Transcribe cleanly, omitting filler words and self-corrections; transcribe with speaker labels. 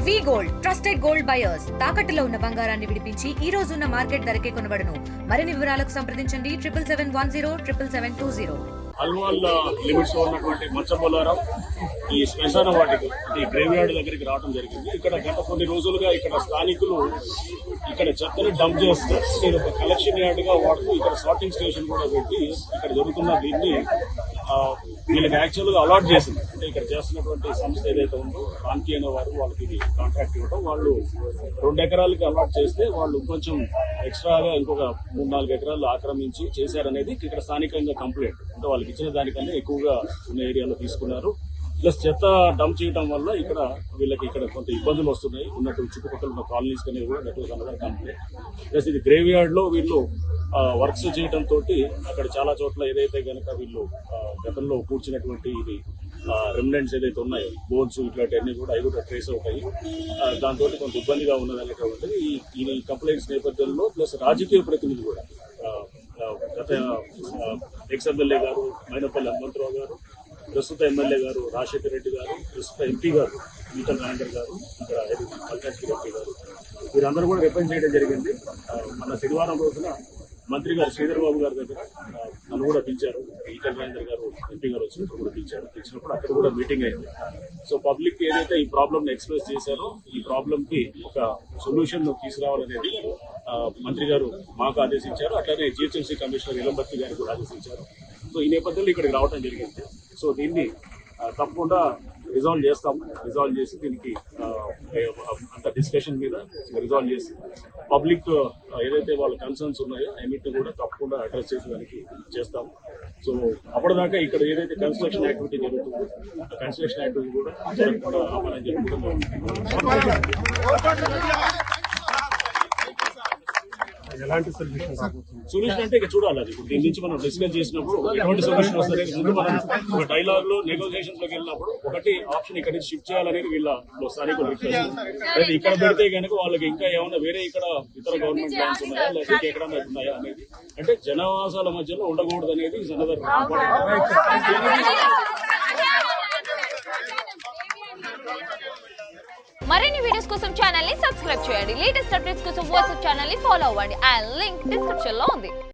Speaker 1: వి gold trusted gold buyers తాకట్టులో ఉన్న బంగారాన్ని విడిపించి ఈ రోజు ఉన్న మార్కెట్ ధరకే కొనబడును. మరిన్ని వివరాలకు సంప్రదించండి 77107720.
Speaker 2: అల్వాల్ లిమిట్స్ లో ఉన్నటువంటి మచ్చబోలారం ఈ శ్మశాన వాటికి ఈ గ్రేవ్ యార్డ్ దగ్గరికి రావడం జరిగింది. ఇక్కడ గత కొన్ని రోజులుగా ఇక్కడ స్థానికులు ఇక్కడ చెత్తని డంప్ చేస్తారు. ఇది ఒక కలెక్షన్ యార్డ్ గా వాడుతూ ఇక్కడ సార్టింగ్ స్టేషన్ కూడా పెట్టి ఇక్కడ జరుగుతున్న దీన్ని వీళ్ళకి యాక్చువల్ గా అలాట్ చేసింది. అంటే ఇక్కడ చేస్తున్నటువంటి సంస్థ ఏదైతే ఉందో రాంకీ అనే వారు వాళ్ళకి ఇది కాంట్రాక్ట్ ఇవ్వడం, వాళ్ళు 2 ఎకరాలకి అలాట్ చేస్తే వాళ్ళు కొంచెం ఎక్స్ట్రాగా ఇంకొక 3-4 ఎకరాలు ఆక్రమించి చేశారనేది ఇక్కడ స్థానికంగా కంప్లైంట్. అంటే వాళ్ళకి ఇచ్చిన దానికన్నా ఎక్కువగా ఉన్న ఏరియాలో తీసుకున్నారు. ప్లస్ చెత్త డంప్ చేయడం వల్ల ఇక్కడ వీళ్ళకి ఇక్కడ కొంత ఇబ్బందులు వస్తున్నాయి. ఉన్నట్టు చుట్టుపక్కల ఉన్న కాలనీస్ కనేవి కూడా that was another complaint. Plus ఇది గ్రేవ్ యార్డ్ లో వీళ్ళు వర్క్స్ చేయడం తోటి అక్కడ చాలా చోట్ల ఏదైతే కనుక వీళ్ళు గతంలో కూర్చున్నటువంటి ఇది రెమినెంట్స్ ఏదైతే ఉన్నాయో బోన్స్ ఇట్లాంటివన్నీ కూడా అవి కూడా ట్రేస్ అవుతాయి. దాంతో కొంత ఇబ్బందిగా ఉన్నదనేటువంటి ఈ కంప్లైంట్స్ నేపథ్యంలో ప్లస్ రాజకీయ ప్రతినిధులు కూడా గత ఎక్స్ ఎమ్మెల్యే గారు మైనపల్లి హనుమంతరావు గారు, ప్రస్తుత ఎమ్మెల్యే గారు రాజశేఖర రెడ్డి గారు, ప్రస్తుత ఎంపీ గారు ఈటల రాజేందర్ గారు, ఇక్కడ మల్కాజ్గిరి ఎంపీ గారు, వీరందరూ కూడా రిప్రజెంట్ చేయడం జరిగింది. మన శనివారం రోజున మంత్రి గారు శ్రీధర్ బాబు గారి దగ్గర నన్ను కూడా పిలిచారు. ఈటల రాజేందర్ గారు ఎంపీ గారు వచ్చినప్పుడు కూడా పిలిచినప్పుడు అక్కడ కూడా మీటింగ్ అయింది. సో పబ్లిక్ ఏదైతే ఈ ప్రాబ్లమ్ ఎక్స్ప్రెస్ చేశారో ఈ ప్రాబ్లమ్ కి ఒక సొల్యూషన్ తీసుకురావాలనేది మంత్రి గారు మాకు ఆదేశించారు. అట్లానే జిహెచ్ఎంసీ కమిషనర్ ఇలంబర్తి గారికి కూడా ఆదేశించారు. సో ఈ నేపథ్యంలో ఇక్కడికి రావడం జరిగింది. సో దీన్ని తప్పకుండా రిజాల్వ్ చేస్తాము. రిజాల్వ్ చేసి దీనికి అంత డిస్కషన్ మీద రిజాల్వ్ చేసి పబ్లిక్ ఏదైతే వాళ్ళ కన్సర్న్స్ ఉన్నాయో అన్నిటిని కూడా తప్పకుండా అడ్రస్ చేసేదానికి చేస్తాము. సో అప్పటిదాకా ఇక్కడ ఏదైతే కన్స్ట్రక్షన్ యాక్టివిటీ జరుగుతుందో ఆ కన్స్ట్రక్షన్ యాక్టివిటీ కూడా ఆపాలని చెప్పి కూడా
Speaker 3: ఎలాంటి
Speaker 2: సొల్యూషన్ అంటే ఇక చూడాలి. అది ఇప్పుడు దీని నుంచి మనం డిస్కస్ చేసినప్పుడు ఎటువంటి సొల్యూషన్ వస్తుంది ముందు మనం ఒక డైలాగ్ లో నెగోసియేషన్స్ లోకి వెళ్ళినప్పుడు ఒకటి ఆప్షన్ ఇక్కడ నుంచి షిఫ్ట్ చేయాలనేది వీళ్ళ స్థానికులు రిక్వెస్ట్. అయితే ఇక్కడ పెడితే కనుక వాళ్ళకి ఇంకా ఏమైనా వేరే ఇక్కడ ఇతర గవర్నమెంట్ ల్యాండ్స్ ఉన్నాయా లేకపోతే ఎక్కడన్నా ఉన్నాయా అనేది, అంటే జనవాసాల మధ్యలో ఉండకూడదు అనేది అనదర్
Speaker 4: మరిన్ని వీడియోస్ కోసం ఛానల్ ని సబ్స్క్రైబ్ చేయండి. లేటెస్ట్ అప్డేట్స్ కోసం వాట్సాప్ ఛానల్ ని ఫాలో అవ్వండి. ఆ లింక్ డిస్క్రిప్షన్ లో ఉంది.